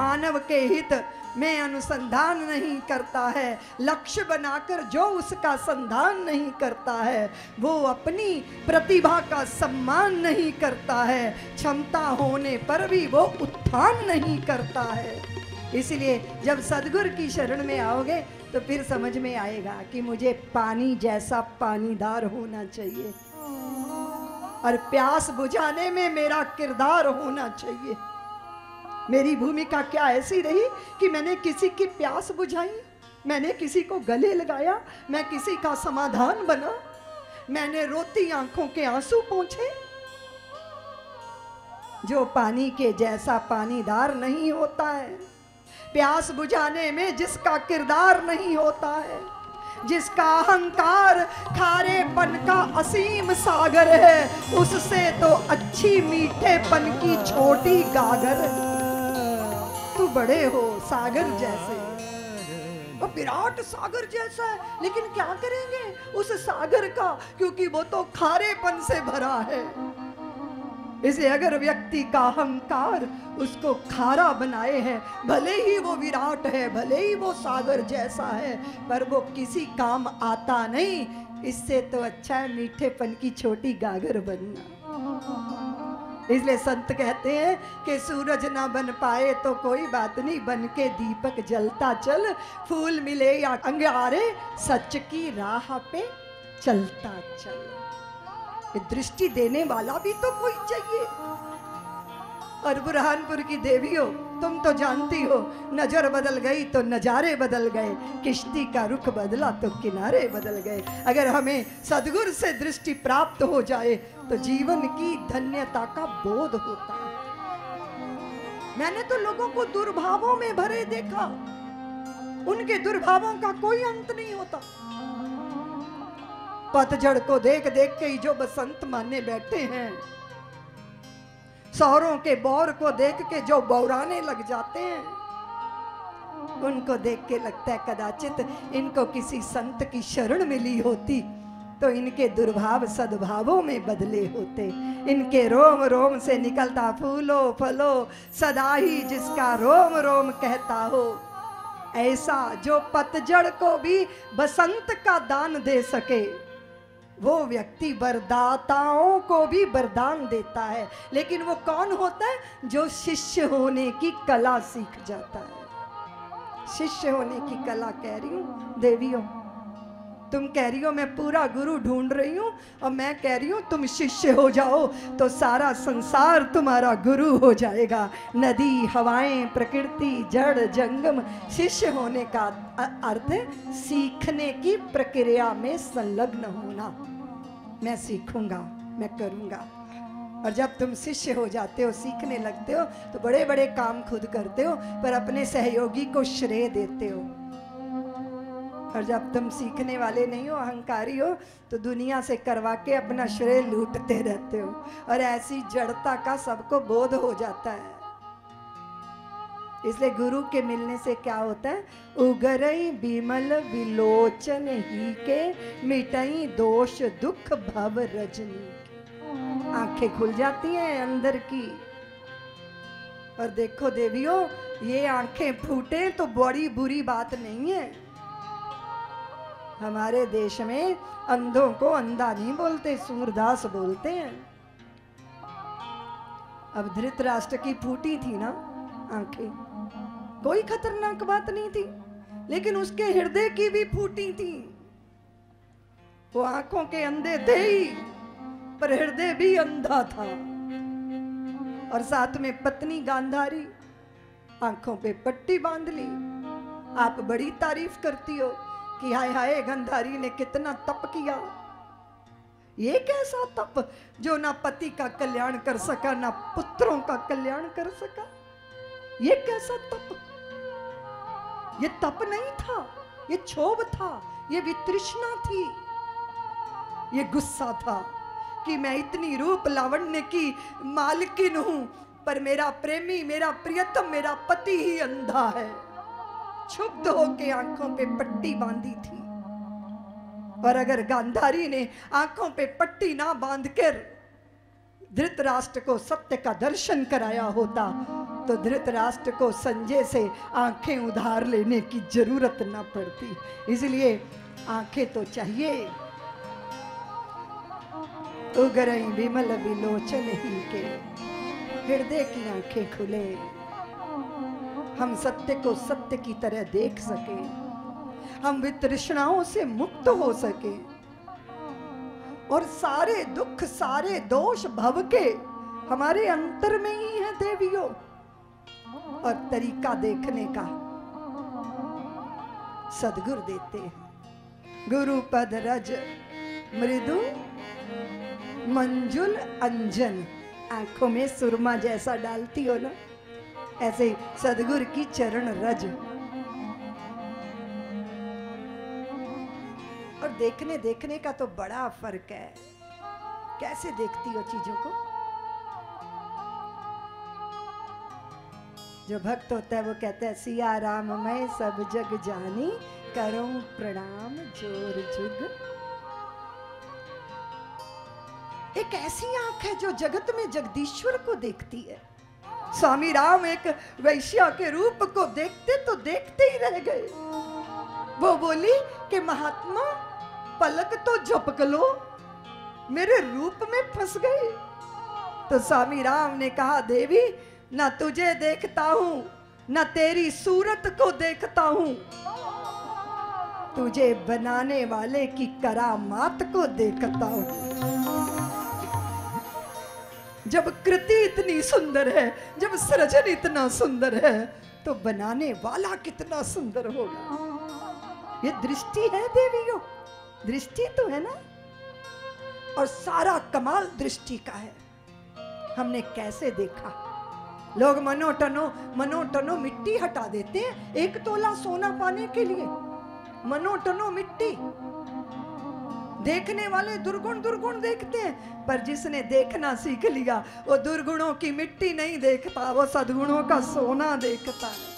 मानव के हित में अनुसंधान नहीं करता है, लक्ष्य बनाकर जो उसका संधान नहीं करता है, वो अपनी प्रतिभा का सम्मान नहीं करता है, क्षमता होने पर भी वो उत्थान नहीं करता है। इसलिए जब सद्गुरु की शरण में आओगे तो फिर समझ में आएगा कि मुझे पानी जैसा पानीदार होना चाहिए और प्यास बुझाने में मेरा किरदार होना चाहिए। मेरी भूमिका क्या ऐसी रही कि मैंने किसी की प्यास बुझाई, मैंने किसी को गले लगाया, मैं किसी का समाधान बना, मैंने रोती आंखों के आंसू पोंछे। जो पानी के जैसा पानीदार नहीं होता है, प्यास बुझाने में जिसका किरदार नहीं होता है, जिसका अहंकार खारेपन का असीम सागर है, उससे तो अच्छी मीठेपन की छोटी गागर। तू बड़े हो सागर जैसे, वो विराट सागर जैसा है, लेकिन क्या करेंगे उस सागर का, क्योंकि वो तो खारेपन से भरा है। इसे अगर व्यक्ति का अहंकार उसको खारा बनाए है, भले ही वो विराट है, भले ही वो सागर जैसा है, पर वो किसी काम आता नहीं। इससे तो अच्छा है मीठेपन की छोटी गागर बनना। इसलिए संत कहते हैं कि सूरज ना बन पाए तो कोई बात नहीं, बन के दीपक जलता चल, फूल मिले या अंगारे, सच की राह पे चलता चल। ये दृष्टि देने वाला भी तो कोई चाहिए। और बुरहानपुर की देवियों, तुम तो जानती हो, नजर बदल गई तो नजारे बदल गए, किश्ती का रुख बदला तो किनारे बदल गए। अगर हमें सद्गुरु से दृष्टि प्राप्त हो जाए तो जीवन की धन्यता का बोध होता है। मैंने तो लोगों को दुर्भावों में भरे देखा, उनके दुर्भावों का कोई अंत नहीं होता। पतझड़ को देख देख के ही जो बसंत माने बैठे हैं, सौरों के बौर को देख के जो बौराने लग जाते हैं, उनको देख के लगता है कदाचित इनको किसी संत की शरण मिली होती तो इनके दुर्भाव सद्भावों में बदले होते। इनके रोम रोम से निकलता फूलो फलो सदा ही जिसका रोम रोम कहता हो, ऐसा जो पतझड़ को भी बसंत का दान दे सके, वो व्यक्ति वरदाताओं को भी वरदान देता है। लेकिन वो कौन होता है? जो शिष्य होने की कला सीख जाता है। शिष्य होने की कला कह रही हूँ देवियों, तुम कह रही हो मैं पूरा गुरु ढूंढ रही हूँ, और मैं कह रही हूँ तुम शिष्य हो जाओ तो सारा संसार तुम्हारा गुरु हो जाएगा। नदी हवाएं प्रकृति जड़ जंगम, शिष्य होने का अर्थ है सीखने की प्रक्रिया में संलग्न होना। मैं सीखूंगा, मैं करूंगा। और जब तुम शिष्य हो जाते हो, सीखने लगते हो, तो बड़े बड़े काम खुद करते हो पर अपने सहयोगी को श्रेय देते हो। और जब तुम सीखने वाले नहीं हो, अहंकारी हो, तो दुनिया से करवा के अपना श्रेय लूटते रहते हो। और ऐसी जड़ता का सबको बोध हो जाता है। इसलिए गुरु के मिलने से क्या होता है? उगरई बिमल विलोचन ही के, मिटई दोष दुख भव रजनी। आंखें खुल जाती हैं अंदर की। और देखो देवियों, ये आंखें फूटे तो बड़ी बुरी बात नहीं है। हमारे देश में अंधों को अंधा नहीं बोलते, सूरदास बोलते हैं। अब धृतराष्ट्र की फूटी थी ना आंखें, कोई खतरनाक बात नहीं थी, लेकिन उसके हृदय की भी फूटी थी। वो आंखों के अंधे थे ही, पर हृदय भी अंधा था। और साथ में पत्नी गांधारी, आंखों पे पट्टी बांध ली। आप बड़ी तारीफ करती हो कि हाय हाय गांधारी ने कितना तप किया। ये कैसा तप जो ना पति का कल्याण कर सका, ना पुत्रों का कल्याण कर सका? ये कैसा तप? ये तप नहीं था, ये क्षोभ था, ये वितृष्णा थी, ये गुस्सा था कि मैं इतनी रूप लावण्य की मालकिन हूं, पर मेरा प्रेमी, मेरा प्रियतम, मेरा पति ही अंधा है। क्षुब्ध होके आंखों पे पट्टी बांधी थी। और अगर गांधारी ने आंखों पे पट्टी ना बांधकर धृतराष्ट्र को सत्य का दर्शन कराया होता तो धृतराष्ट्र को संजय से आंखें उधार लेने की जरूरत न पड़ती। इसलिए आंखें तो चाहिए। उगरई विमल विलोचन ही के, हृदय की आंखें खुले, हम सत्य को सत्य की तरह देख सके, हम वितृष्णाओं से मुक्त हो सके और सारे दुख सारे दोष भव के हमारे अंतर में ही है देवियों। और तरीका देखने का सद्गुरु देते हैं। गुरु पद रज मृदु मंजुल अंजन, आंखों में सुरमा जैसा डालती हो ना, ऐसे सद्गुरु की चरण रज। और देखने देखने का तो बड़ा फर्क है। कैसे देखती हो चीजों को? जो भक्त होता है वो कहता है सिया राम मैं सब जग जानी, करूं प्रणाम जोर जुग। एक ऐसी आंख है जो जगत में जगदीश्वर को देखती है। स्वामी राम एक वैश्या के रूप को देखते तो देखते ही रह गए। वो बोली कि महात्मा पलक तो झपक लो, मेरे रूप में फंस गए। तो स्वामी राम ने कहा देवी ना तुझे देखता हूं ना तेरी सूरत को देखता हूं, तुझे बनाने वाले की करामात को देखता हूं। जब कृति इतनी सुंदर है, जब सृजन इतना सुंदर है, तो बनाने वाला कितना सुंदर होगा। ये दृष्टि है देवियों, दृष्टि तो है ना। और सारा कमाल दृष्टि का है। हमने कैसे देखा? लोग मनोटनो मिट्टी हटा देते हैं 1 तोला सोना पाने के लिए। मनोटनो मिट्टी। देखने वाले दुर्गुण दुर्गुण देखते हैं, पर जिसने देखना सीख लिया वो दुर्गुणों की मिट्टी नहीं देखता, वो सद्गुणों का सोना देखता है।